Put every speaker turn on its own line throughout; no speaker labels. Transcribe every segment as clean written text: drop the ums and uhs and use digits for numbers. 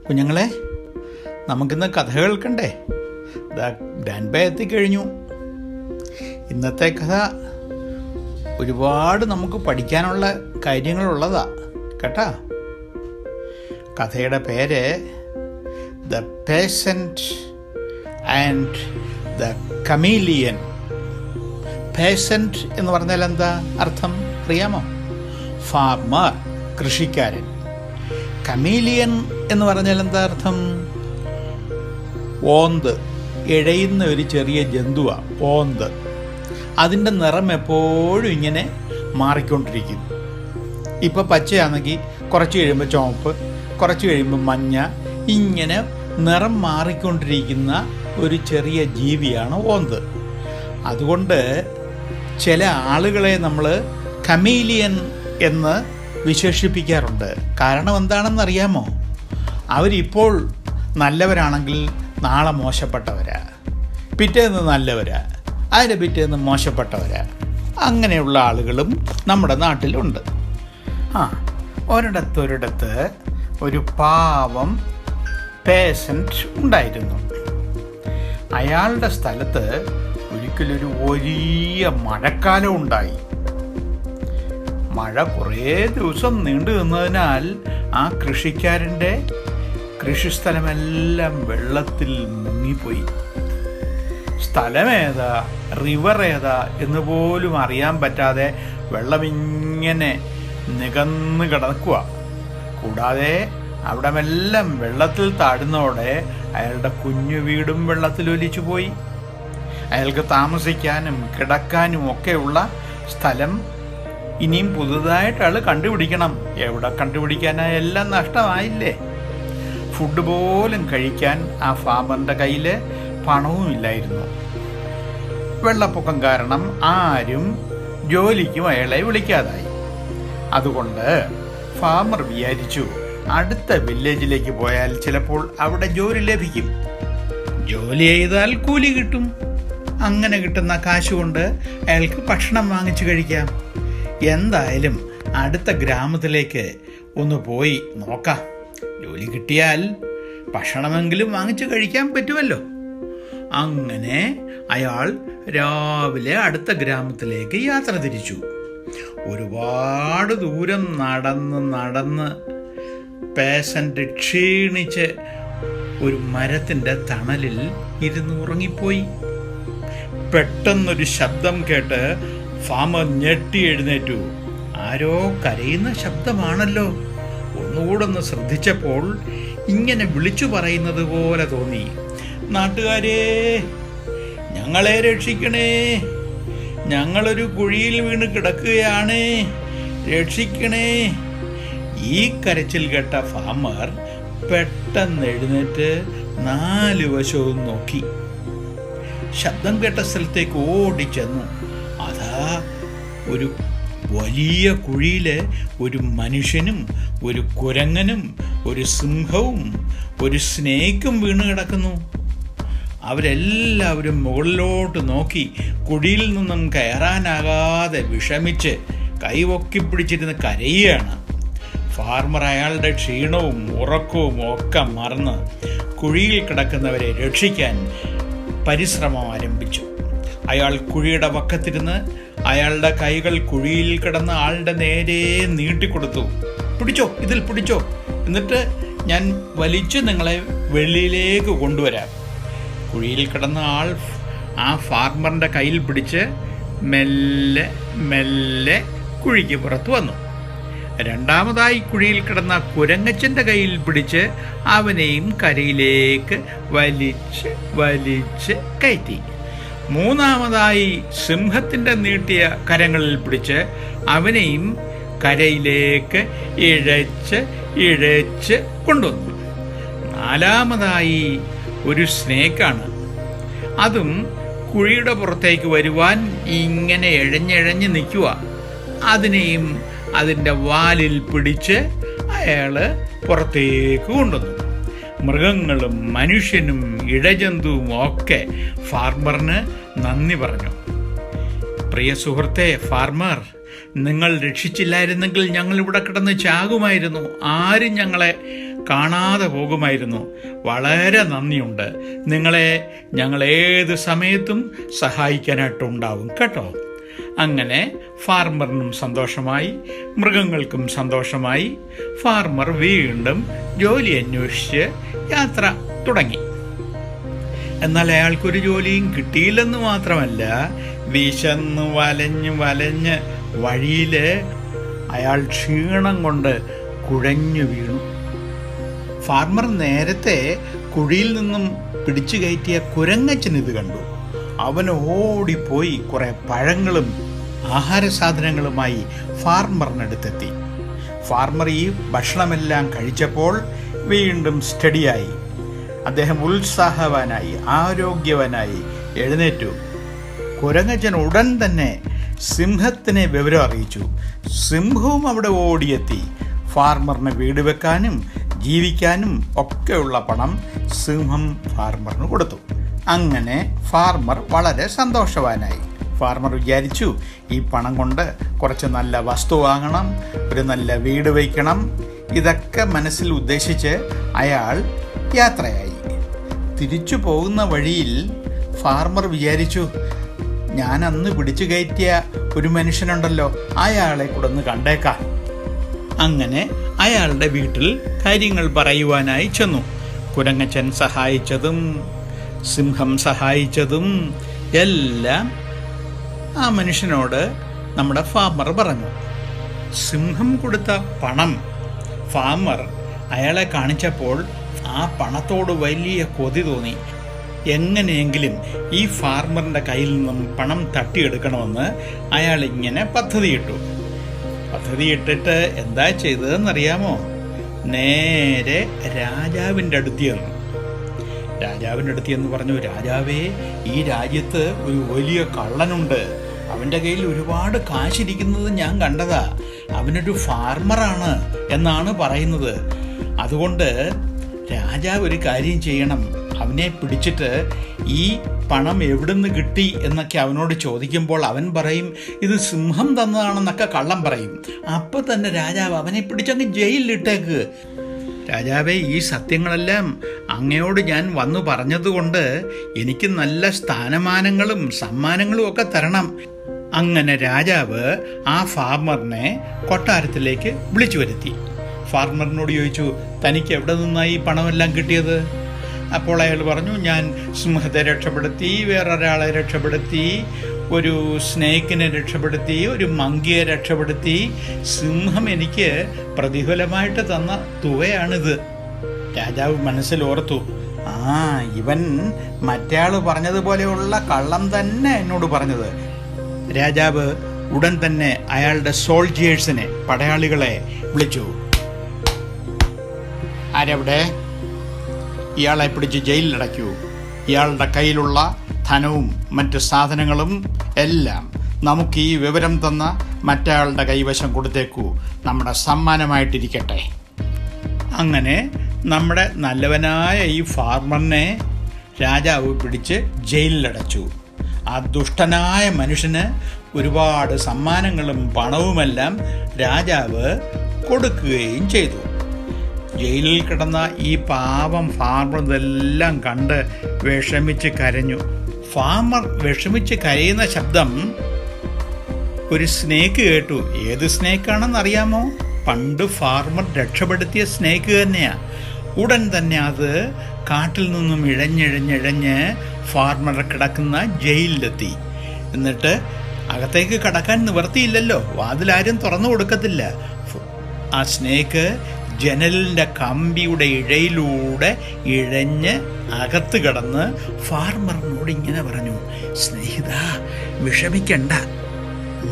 കുഞ്ഞുങ്ങളെ, നമുക്കിന്ന് കഥ കേൾക്കണ്ടേ? ഗ്രാൻഡ് പേ എത്തിക്കഴിഞ്ഞു. ഇന്നത്തെ കഥ ഒരുപാട് നമുക്ക് പഠിക്കാനുള്ള കാര്യങ്ങളുള്ളതാ കേട്ടാ. കഥയുടെ പേര് the percent and the chameleon. Percent എന്ന് പറഞ്ഞാൽ എന്താ അർത്ഥം അറിയാമോ? ഫാർമർ, കൃഷിക്കാരൻ. കമീലിയൻ എന്ന് പറഞ്ഞാൽ എന്താ അർത്ഥം? ഓന്ത്, ഇഴയുന്ന ഒരു ചെറിയ ജന്തുവാണ് ഓന്ത്. അതിൻ്റെ നിറം എപ്പോഴും ഇങ്ങനെ മാറിക്കൊണ്ടിരിക്കും. ഇപ്പോൾ പച്ചയാണെങ്കിൽ കുറച്ച് കഴിയുമ്പോൾ ചുവപ്പ്, കുറച്ച് കഴിയുമ്പോൾ മഞ്ഞ, ഇങ്ങനെ നിറം മാറിക്കൊണ്ടിരിക്കുന്ന ഒരു ചെറിയ ജീവിയാണ് ഓന്ത്. അതുകൊണ്ട് ചില ആളുകളെ നമ്മൾ കമീലിയൻ എന്ന് വിശേഷിപ്പിക്കാറുണ്ട്. കാരണം എന്താണെന്നറിയാമോ? അവരിപ്പോൾ നല്ലവരാണെങ്കിൽ നാളെ മോശപ്പെട്ടവരാ, പിറ്റേന്ന് നല്ലവരാ, അതിൻ്റെ പിറ്റേന്ന് മോശപ്പെട്ടവരാ. അങ്ങനെയുള്ള ആളുകളും നമ്മുടെ നാട്ടിലുണ്ട്. ഒരിടത്ത് ഒരു പാവം പേസൻറ്റ് ഉണ്ടായിരുന്നു. അയാളുടെ സ്ഥലത്ത് ഒരിക്കലൊരു വലിയ മഴക്കാലം ഉണ്ടായി. മഴ കുറേ ദിവസം നീണ്ടു നിന്നതിനാൽ ആ കൃഷിക്കാരൻ്റെ കൃഷിസ്ഥലമെല്ലാം വെള്ളത്തിൽ മുങ്ങിപ്പോയി. സ്ഥലമേതാ, റിവർ ഏതാ എന്ന് പോലും അറിയാൻ പറ്റാതെ വെള്ളമിങ്ങനെ നികന്ന് കിടക്കുക. കൂടാതെ അവിടമെല്ലാം വെള്ളത്തിൽ താഴുന്നതോടെ അയാളുടെ കുഞ്ഞു വീടും വെള്ളത്തിലൊലിച്ചു പോയി. അയാൾക്ക് താമസിക്കാനും കിടക്കാനും ഒക്കെയുള്ള സ്ഥലം ഇനിയും പുതുതായിട്ട് ആൾ കണ്ടുപിടിക്കണം. എവിടെ കണ്ടുപിടിക്കാനാ? എല്ലാം നഷ്ടമായില്ലേ. ഫുഡ് പോലും കഴിക്കാൻ ആ ഫാമറിൻ്റെ കയ്യിൽ പണവും ഇല്ലായിരുന്നു. വെള്ളപ്പൊക്കം കാരണം ആരും ജോലിക്കും അയാളെ വിളിക്കാതായി. അതുകൊണ്ട് ഫാമർ വിചാരിച്ചു, അടുത്ത വില്ലേജിലേക്ക് പോയാൽ ചിലപ്പോൾ അവിടെ ജോലി ലഭിക്കും. ജോലി ചെയ്താൽ കൂലി കിട്ടും. അങ്ങനെ കിട്ടുന്ന കാശ് കൊണ്ട് അയാൾക്ക് ഭക്ഷണം വാങ്ങിച്ചു കഴിക്കാം. എന്തായാലും അടുത്ത ഗ്രാമത്തിലേക്ക് ഒന്ന് പോയി നോക്കാം. ജോലി കിട്ടിയാൽ ഭക്ഷണമെങ്കിലും വാങ്ങിച്ചു കഴിക്കാൻ പറ്റുമല്ലോ. അങ്ങനെ അയാൾ രാവിലെ അടുത്ത ഗ്രാമത്തിലേക്ക് യാത്ര തിരിച്ചു. ഒരുപാട് ദൂരം നടന്ന് പേസൻ്റ് ക്ഷീണിച്ച് ഒരു മരത്തിൻ്റെ തണലിൽ ഇരുന്ന് ഉറങ്ങിപ്പോയി. പെട്ടെന്നൊരു ശബ്ദം കേട്ട് ഫാമർ ഞെട്ടി എഴുന്നേറ്റു. ആരോ കരയുന്ന ശബ്ദമാണല്ലോ. ഒന്നുകൂടെ ശ്രദ്ധിച്ചപ്പോൾ ഇങ്ങനെ വിളിച്ചു പറയുന്നത് പോലെ തോന്നി. നാട്ടുകാരേ, ഞങ്ങളെ രക്ഷിക്കണേ, ഞങ്ങളൊരു കുഴിയിൽ വീണ് കിടക്കുകയാണ്, രക്ഷിക്കണേ. ഈ കരച്ചിൽ കേട്ട ഫാമർ പെട്ടെന്ന് എഴുന്നേറ്റ് 4 വശവും നോക്കി. ശബ്ദം കേട്ട സ്ഥലത്തേക്ക് ഓടിച്ചെന്നു. അതാ ഒരു വലിയ കുഴിയിൽ ഒരു മനുഷ്യനും ഒരു കുരങ്ങനും ഒരു സിംഹവും ഒരു സ്നേക്കും വീണ് കിടക്കുന്നു. അവരെല്ലാവരും മുകളിലോട്ട് നോക്കി കുഴിയിൽ നിന്നും കയറാനാകാതെ വിഷമിച്ച് കൈവൊക്കിപ്പിടിച്ചിരുന്ന് കരയുകയാണ്. ഫാർമർ അയാളുടെ ക്ഷീണവും ഉറക്കവും ഒക്കെ മറന്ന് കുഴിയിൽ കിടക്കുന്നവരെ രക്ഷിക്കാൻ പരിശ്രമം ആരംഭിച്ചു. അയാൾ കുഴിയുടെ വക്കത്തിരുന്ന് അയാളുടെ കൈകൾ കുഴിയിൽ കിടന്ന ആളുടെ നേരെ നീട്ടിക്കൊടുത്തു. പിടിച്ചോ, ഇതിൽ പിടിച്ചോ, എന്നിട്ട് ഞാൻ വലിച്ചു നിങ്ങളെ വെളിയിലേക്ക് കൊണ്ടുവരാം. കുഴിയിൽ കിടന്ന ആൾ ആ ഫാർമറിൻ്റെ കയ്യിൽ പിടിച്ച് മെല്ലെ മെല്ലെ കുഴിക്ക് പുറത്തു വന്നു. രണ്ടാമതായി കുഴിയിൽ കിടന്ന കുരങ്ങച്ചൻ്റെ കയ്യിൽ പിടിച്ച് അവനെയും കരയിലേക്ക് വലിച്ച് കയറ്റി. മൂന്നാമതായി സിംഹത്തിൻ്റെ നീട്ടിയ കരങ്ങളിൽ പിടിച്ച് അവനെയും കരയിലേക്ക് ഇഴച്ച് കൊണ്ടുവന്നു. നാലാമതായി ഒരു സ്നേക്കാണ്. അതും കുഴിയുടെ പുറത്തേക്ക് വരുവാൻ ഇങ്ങനെ ഇഴഞ്ഞിഴഞ്ഞ് നിൽക്കുക. അതിനെയും അതിൻ്റെ വാലിൽ പിടിച്ച് അയാൾ പുറത്തേക്ക് കൊണ്ടുവന്നു. മൃഗങ്ങളും മനുഷ്യനും ഇഴജന്തുവും ഒക്കെ ഫാർമറിന് നന്ദി പറഞ്ഞു. പ്രിയ സുഹൃത്തെ ഫാർമർ, നിങ്ങൾ രക്ഷിച്ചില്ലായിരുന്നെങ്കിൽ ഞങ്ങൾ ഇവിടെ കിടന്ന് ചാകുമായിരുന്നു. ആരും ഞങ്ങളെ കാണാതെ പോകുമായിരുന്നു. വളരെ നന്ദിയുണ്ട്. നിങ്ങളെ ഞങ്ങൾ ഏത് സമയത്തും സഹായിക്കാനായിട്ടുണ്ടാവും കേട്ടോ. അങ്ങനെ ഫാർമറിനും സന്തോഷമായി, മൃഗങ്ങൾക്കും സന്തോഷമായി. ഫാർമർ വീണ്ടും ജോലി അന്വേഷിച്ച് യാത്ര തുടങ്ങി. എന്നാൽ അയാൾക്കൊരു ജോലിയും കിട്ടിയില്ലെന്ന് മാത്രമല്ല, വിശന്ന് വലഞ്ഞ് വഴിയിൽ അയാൾ ക്ഷീണം കൊണ്ട് കുഴഞ്ഞു വീണു. ഫാർമർ നേരത്തെ കുഴിയിൽ നിന്നും പിടിച്ചു കയറ്റിയ കുരങ്ങച്ചൻ ഇത് കണ്ടു. അവൻ ഓടിപ്പോയി കുറെ പഴങ്ങളും ആഹാര സാധനങ്ങളുമായി ഫാർമറിനടുത്തെത്തി. ഫാർമർ ഈ ഭക്ഷണമെല്ലാം കഴിച്ചപ്പോൾ വീണ്ടും സ്റ്റഡിയായി. അദ്ദേഹം ഉത്സാഹവാനായി, ആരോഗ്യവാനായി എഴുന്നേറ്റു. കുരങ്ങച്ചൻ ഉടൻ തന്നെ സിംഹത്തിനെ വിവരം അറിയിച്ചു. സിംഹവും അവിടെ ഓടിയെത്തി. ഫാർമറിന് വീട് വെക്കാനും ജീവിക്കാനും ഒക്കെയുള്ള പണം സിംഹം ഫാർമറിന് കൊടുത്തു. അങ്ങനെ ഫാർമർ വളരെ സന്തോഷവാനായി. ഫാർമർ വിചാരിച്ചു, ഈ പണം കൊണ്ട് കുറച്ച് നല്ല വസ്തു വാങ്ങണം, ഒരു നല്ല വീട് വയ്ക്കണം. ഇതൊക്കെ മനസ്സിൽ ഉദ്ദേശിച്ച് അയാൾ യാത്രയായി. തിരിച്ചു പോകുന്ന വഴിയിൽ ഫാർമർ വിചാരിച്ചു, ഞാൻ അന്ന് പിടിച്ചു കയറ്റിയ ഒരു മനുഷ്യനുണ്ടല്ലോ, അയാളെ കൂടെ ഒന്ന് കണ്ടേക്കാം. അങ്ങനെ അയാളുടെ വീട്ടിൽ കാര്യങ്ങൾ പറയുവാനായി ചെന്നു. കുരങ്ങച്ചൻ സഹായിച്ചതും സിംഹം സഹായിച്ചതും എല്ലാം ആ മനുഷ്യനോട് നമ്മുടെ ഫാർമർ പറഞ്ഞു. സിംഹം കൊടുത്ത പണം ഫാർമർ അയാളെ കാണിച്ചപ്പോൾ ആ പണത്തോട് വലിയ കൊതി തോന്നി. എങ്ങനെയെങ്കിലും ഈ ഫാർമറിൻ്റെ കയ്യിൽ നിന്നും പണം തട്ടിയെടുക്കണമെന്ന് അയാൾ ഇങ്ങനെ പദ്ധതിയിട്ടിട്ട് എന്താ ചെയ്തതെന്നറിയാമോ? നേരെ രാജാവിൻ്റെ അടുത്ത് ചെന്നു പറഞ്ഞു, രാജാവേ, ഈ രാജ്യത്ത് ഒരു വലിയ കള്ളനുണ്ട്. അവൻ്റെ കയ്യിൽ ഒരുപാട് കാശിരിക്കുന്നത് ഞാൻ കണ്ടതാ. അവനൊരു ഫാർമറാണ് എന്നാണ് പറയുന്നത്. അതുകൊണ്ട് രാജാവ് ഒരു കാര്യം ചെയ്യണം. അവനെ പിടിച്ചിട്ട് ഈ പണം എവിടുന്ന് കിട്ടി എന്നൊക്കെ അവനോട് ചോദിക്കുമ്പോൾ അവൻ പറയും, ഇത് സിംഹം തന്നതാണെന്നൊക്കെ കള്ളം പറയും. അപ്പം തന്നെ രാജാവ് അവനെ പിടിച്ചങ്ങ് ജയിലിലിട്ടേക്ക്. രാജാവേ, ഈ സത്യങ്ങളെല്ലാം അങ്ങയോട് ഞാൻ വന്നു പറഞ്ഞതുകൊണ്ട് എനിക്ക് നല്ല സ്ഥാനമാനങ്ങളും സമ്മാനങ്ങളും ഒക്കെ തരണം. അങ്ങനെ രാജാവ് ആ ഫാർമറിനെ കൊട്ടാരത്തിലേക്ക് വിളിച്ചു വരുത്തി. ഫാർമറിനോട് ചോദിച്ചു, തനിക്ക് എവിടെ നിന്നായി ഈ പണമെല്ലാം കിട്ടിയത്? അപ്പോൾ അയാൾ പറഞ്ഞു, ഞാൻ സിംഹത്തെ രക്ഷപ്പെടുത്തി, വേറൊരാളെ രക്ഷപ്പെടുത്തി, ഒരു സ്നേക്കിനെ രക്ഷപ്പെടുത്തി, ഒരു മങ്കിയെ രക്ഷപ്പെടുത്തി. സിംഹം എനിക്ക് പ്രതിഫലമായിട്ട് തന്ന തുകയാണിത്. രാജാവ് മനസ്സിൽ ഓർത്തു, ഇവൻ മറ്റയാൾ പറഞ്ഞതുപോലെയുള്ള കള്ളം തന്നെ എന്നോട് പറഞ്ഞത്. രാജാവ് ഉടൻ തന്നെ അയാളുടെ സോൾജിയേഴ്സിനെ, പടയാളികളെ വിളിച്ചു. ആരവിടെ? ഇയാളെ പിടിച്ച് ജയിലിലടയ്ക്കൂ. ഇയാളുടെ കയ്യിലുള്ള ധനവും മറ്റ് സാധനങ്ങളും എല്ലാം നമുക്ക് ഈ വിവരം തന്ന മറ്റയാളുടെ കൈവശം കൊടുത്തേക്കൂ. നമ്മുടെ സമ്മാനമായിട്ടിരിക്കട്ടെ. അങ്ങനെ നമ്മുടെ നല്ലവനായ ഈ ഫാർമറിനെ രാജാവ് പിടിച്ച് ജയിലിലടച്ചു. ആ ദുഷ്ടനായ മനുഷ്യന് ഒരുപാട് സമ്മാനങ്ങളും പണവുമെല്ലാം രാജാവ് കൊടുക്കുകയും ചെയ്തു. ജയിലിൽ കിടന്ന ഈ പാവം ഫാർമർ ഇതെല്ലാം കണ്ട് വിഷമിച്ച് കരഞ്ഞു. ഫാർമർ വിഷമിച്ച് കരയുന്ന ശബ്ദം ഒരു സ്നേക്ക് കേട്ടു. ഏത് സ്നേക്കാണെന്നറിയാമോ? പണ്ട് ഫാർമർ രക്ഷപ്പെടുത്തിയ സ്നേക്ക് തന്നെയാ. ഉടൻ തന്നെ അത് കാട്ടിൽ നിന്നും ഇഴഞ്ഞിഴഞ്ഞിഴഞ്ഞ് ഫാർമർ കിടക്കുന്ന ജയിലിലെത്തി. എന്നിട്ട് അകത്തേക്ക് കടക്കാൻ നിവർത്തിയില്ലല്ലോ, വാതിലാരും തുറന്നു കൊടുക്കത്തില്ല. ആ സ്നേക്ക് ജനലിൻ്റെ കമ്പിയുടെ ഇഴയിലൂടെ ഇഴഞ്ഞ് അകത്ത് കിടന്ന് ഫാർമറിനോട് ഇങ്ങനെ പറഞ്ഞു, സ്നേഹിത, വിഷമിക്കണ്ട,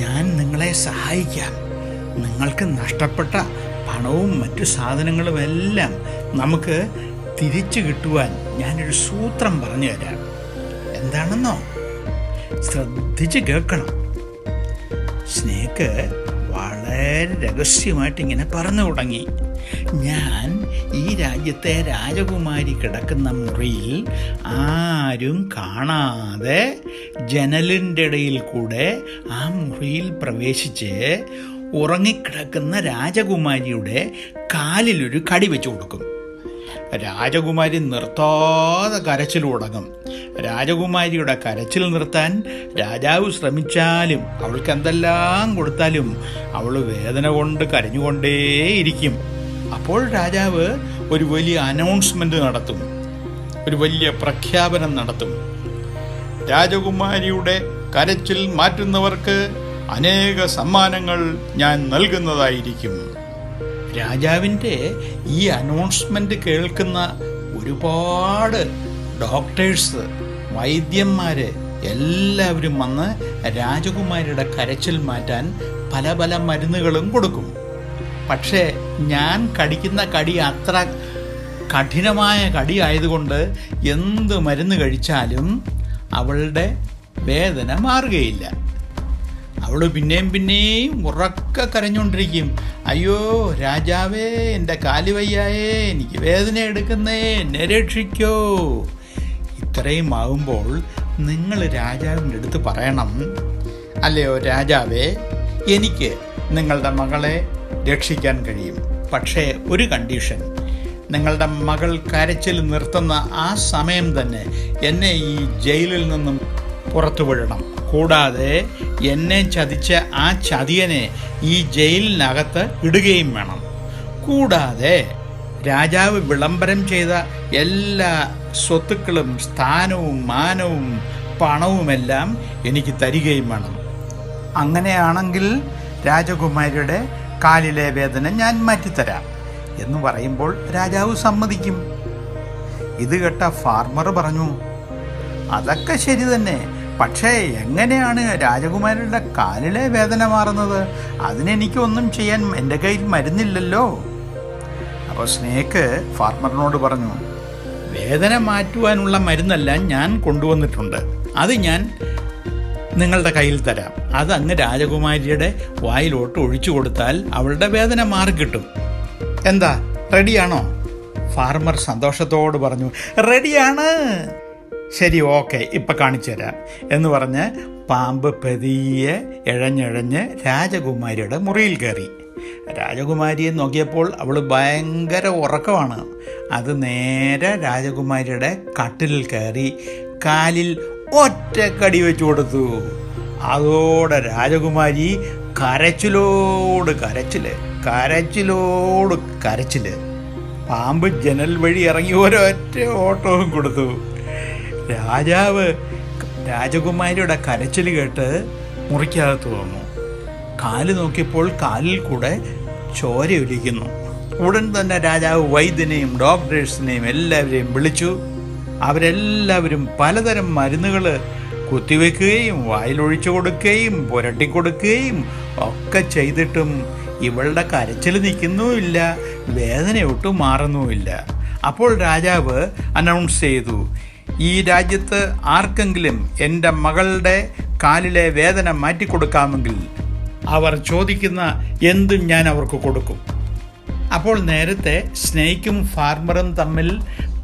ഞാൻ നിങ്ങളെ സഹായിക്കാം. നിങ്ങൾക്ക് നഷ്ടപ്പെട്ട പണവും മറ്റു സാധനങ്ങളുമെല്ലാം നമുക്ക് തിരിച്ചു കിട്ടുവാൻ ഞാനൊരു സൂത്രം പറഞ്ഞു തരാം. എന്താണെന്നോ? ശ്രദ്ധിച്ച് കേൾക്കണം. സ്നേക്ക് വളരെ രഹസ്യമായിട്ട് ഇങ്ങനെ പറഞ്ഞു തുടങ്ങി. ഞാൻ ഈ രാജ്യത്തെ രാജകുമാരി കിടക്കുന്ന മുറിയിൽ ആരും കാണാതെ ജനലിൻ്റെ ഇടയിൽ കൂടെ ആ മുറിയിൽ പ്രവേശിച്ച് ഉറങ്ങിക്കിടക്കുന്ന രാജകുമാരിയുടെ കാലിലൊരു കടി വെച്ച് കൊടുക്കും. രാജകുമാരി നിർത്താതെ കരച്ചിൽ തുടങ്ങും. രാജകുമാരിയുടെ കരച്ചിൽ നിർത്താൻ രാജാവ് ശ്രമിച്ചാലും അവൾക്ക് എന്തെല്ലാം കൊടുത്താലും അവൾ വേദന കൊണ്ട് കരഞ്ഞുകൊണ്ടേയിരിക്കും. അപ്പോൾ രാജാവ് ഒരു വലിയ അനൗൺസ്മെന്റ് നടത്തും, ഒരു വലിയ പ്രഖ്യാപനം നടത്തും. രാജകുമാരിയുടെ കരച്ചിൽ മാറ്റുന്നവർക്ക് അനേക സമ്മാനങ്ങൾ ഞാൻ നൽകുന്നതായിരിക്കും. രാജാവിൻ്റെ ഈ അനൗൺസ്മെന്റ് കേൾക്കുന്ന ഒരുപാട് ഡോക്ടേഴ്സ്, വൈദ്യന്മാര് എല്ലാവരും വന്ന് രാജകുമാരിയുടെ കരച്ചിൽ മാറ്റാൻ പല പല മരുന്നുകളും കൊടുക്കും. പക്ഷേ ഞാൻ കടിക്കുന്ന കടി അത്ര കഠിനമായ കടി ആയതുകൊണ്ട് എന്ത് മരുന്ന് കഴിച്ചാലും അവളുടെ വേദന മാറുകയില്ല. അവൾ പിന്നെയും ഉറക്കെ കരഞ്ഞുകൊണ്ടിരിക്കും. അയ്യോ രാജാവേ, എൻ്റെ കാല് വയ്യായേ, എനിക്ക് വേദന എടുക്കുന്നേ, എന്നെ രക്ഷിക്കോ. ഇത്രയും ആകുമ്പോൾ നിങ്ങൾ രാജാവിൻ്റെ അടുത്ത് പറയണം, അല്ലയോ രാജാവേ, എനിക്ക് നിങ്ങളുടെ മകളെ രക്ഷിക്കാൻ കഴിയും. പക്ഷേ ഒരു കണ്ടീഷൻ, നിങ്ങളുടെ മകൾ കരച്ചിൽ നിർത്തുന്ന ആ സമയം തന്നെ എന്നെ ഈ ജയിലിൽ നിന്നും പുറത്തു വിടണം. കൂടാതെ എന്നെ ചതിച്ച ആ ചതിയനെ ഈ ജയിലിനകത്ത് ഇടുകയും വേണം. കൂടാതെ രാജാവ് വിളംബരം ചെയ്ത എല്ലാ സ്വത്തുക്കളും, സ്ഥാനവും മാനവും പണവുമെല്ലാം എനിക്ക് തരികയും വേണം. അങ്ങനെയാണെങ്കിൽ രാജകുമാരിയുടെ കാലിലെ വേദന ഞാൻ മാറ്റിത്തരാം എന്ന് പറയുമ്പോൾ രാജാവ് സമ്മതിക്കും. ഇത് കേട്ട ഫാർമർ പറഞ്ഞു, അതൊക്കെ ശരി തന്നെ, പക്ഷേ എങ്ങനെയാണ് രാജകുമാരിയുടെ കാലിലെ വേദന മാറുന്നത്? അതിനെനിക്കൊന്നും ചെയ്യാൻ എൻ്റെ കയ്യിൽ മരുന്നില്ലല്ലോ. അപ്പോൾ സ്നേക്ക് ഫാർമറിനോട് പറഞ്ഞു, വേദന മാറ്റുവാനുള്ള മരുന്നെല്ലാം ഞാൻ കൊണ്ടുവന്നിട്ടുണ്ട്, അത് ഞാൻ നിങ്ങളുടെ കയ്യിൽ തരാം. അത് അങ്ങ് രാജകുമാരിയുടെ വായിലോട്ട് ഒഴിച്ചു കൊടുത്താൽ അവളുടെ വേദന മാറിക്കിട്ടും. എന്താ, റെഡിയാണോ? ഫാർമർ സന്തോഷത്തോട് പറഞ്ഞു, റെഡിയാണ്. ശരി, ഓക്കെ, ഇപ്പം കാണിച്ചു തരാം എന്ന് പറഞ്ഞ് പാമ്പ് പതിയെ ഇഴഞ്ഞിഴഞ്ഞ് രാജകുമാരിയുടെ മുറിയിൽ കയറി. രാജകുമാരിയെ നോക്കിയപ്പോൾ അവൾ ഭയങ്കര ഉറക്കമാണ്. അത് നേരെ രാജകുമാരിയുടെ കട്ടിലിൽ കയറി കാലിൽ ഒറ്റക്കടി വെച്ചു കൊടുത്തു. അതോടെ രാജകുമാരി കരച്ചിലോട് കരച്ചില്. പാമ്പ് ജനൽ വഴി ഇറങ്ങി ഒരൊറ്റ ഓട്ടവും കൊടുത്തു. രാജാവ് രാജകുമാരിയുടെ കരച്ചിൽ കേട്ട് മുറിക്കകത്ത് വന്നു. കാല് നോക്കിയപ്പോൾ കാലിൽ കൂടെ ചോരയൊലിക്കുന്നു. ഉടൻ തന്നെ രാജാവ് വൈദ്യനെയും ഡോക്ടേഴ്സിനെയും എല്ലാവരെയും വിളിച്ചു. അവരെല്ലാവരും പലതരം മരുന്നുകൾ കുത്തിവെക്കുകയും വായിലൊഴിച്ചു കൊടുക്കുകയും പുരട്ടിക്കൊടുക്കുകയും ഒക്കെ ചെയ്തിട്ടും ഇവളുടെ കരച്ചിൽ നിൽക്കുന്നുമില്ല, വേദനയൊട്ടും മാറുന്നുമില്ല. അപ്പോൾ രാജാവ് അനൗൺസ് ചെയ്തു, ഈ രാജ്യത്ത് ആർക്കെങ്കിലും എൻ്റെ മകളുടെ കാലിലെ വേദന മാറ്റിക്കൊടുക്കാമെങ്കിൽ അവർ ചോദിക്കുന്ന എന്തും ഞാൻ അവർക്ക് കൊടുക്കും. അപ്പോൾ നേരത്തെ സ്നേക്കും ഫാർമറും തമ്മിൽ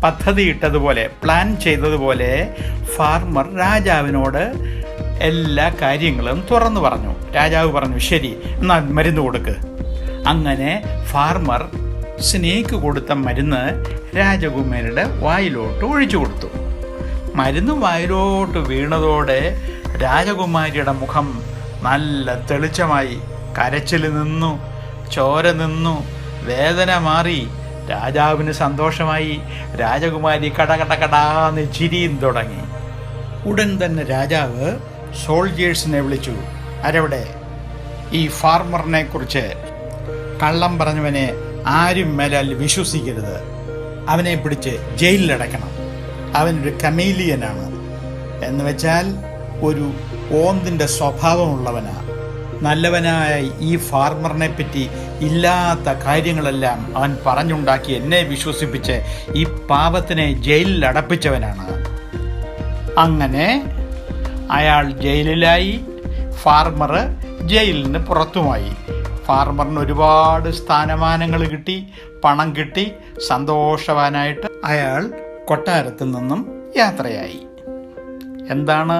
പദ്ധതിയിട്ടതുപോലെ, പ്ലാൻ ചെയ്തതുപോലെ ഫാർമർ രാജാവിനോട് എല്ലാ കാര്യങ്ങളും തുറന്നു പറഞ്ഞു. രാജാവ് പറഞ്ഞു, ശരി, എന്നാൽ മരുന്ന് കൊടുക്ക്. അങ്ങനെ ഫാർമർ സ്നേക്ക് കൊടുത്ത മരുന്ന് രാജകുമാരിയുടെ വായിലോട്ട് ഒഴിച്ചു കൊടുത്തു. മരുന്ന് വായിലോട്ട് വീണതോടെ രാജകുമാരിയുടെ മുഖം നല്ല തെളിച്ചമായി. കരച്ചിൽ നിന്നു, ചോര നിന്നു, വേദന മാറി. രാജാവിന് സന്തോഷമായി. രാജകുമാരി കടകടകടാന്ന് ചിരിയും തുടങ്ങി. ഉടൻ തന്നെ രാജാവ് സോൾജേഴ്സിനെ വിളിച്ചു. ആരവിടെ? ഈ ഫാർമറിനെ കുറിച്ച് കള്ളം പറഞ്ഞവനെ ആരും മേലാൽ വിശ്വസിക്കരുത്. അവനെ പിടിച്ച് ജയിലിലടയ്ക്കണം. അവനൊരു കമീലിയനാണ്, എന്ന് വെച്ചാൽ ഒരു ഓന്തിൻ്റെ സ്വഭാവമുള്ളവനാണ്. നല്ലവനായ ഈ ഫാർമറിനെ പറ്റി ഇല്ലാത്ത കാര്യങ്ങളെല്ലാം അവൻ പറഞ്ഞുണ്ടാക്കി എന്നെ വിശ്വസിപ്പിച്ച് ഈ പാപത്തിനെ ജയിലിൽ അടപ്പിച്ചവനാണ്. അങ്ങനെ അയാൾ ജയിലിലായി. ഫാർമർ ജയിലിൽ നിന്ന് പുറത്തുമായി. ഫാർമറിന് ഒരുപാട് സ്ഥാനമാനങ്ങൾ കിട്ടി, പണം കിട്ടി. സന്തോഷവാനായിട്ട് അയാൾ കൊട്ടാരത്തിൽ നിന്നും യാത്രയായി. എന്താണ്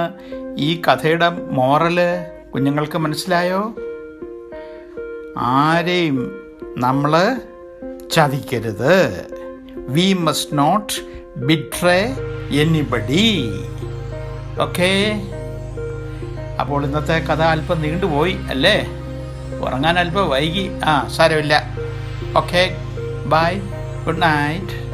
ഈ കഥയുടെ മോറല്? കുഞ്ഞുങ്ങൾക്ക് മനസ്സിലായോ? ആരെയും നമ്മൾ ചതിക്കരുത്. We must not betray anybody. Okay, അപ്പോൾ ഇന്നത്തെ കഥ അല്പം നീണ്ടുപോയി അല്ലേ? ഉറങ്ങാൻ അല്പം വൈകി. സാരമില്ല. Okay, bye, good night.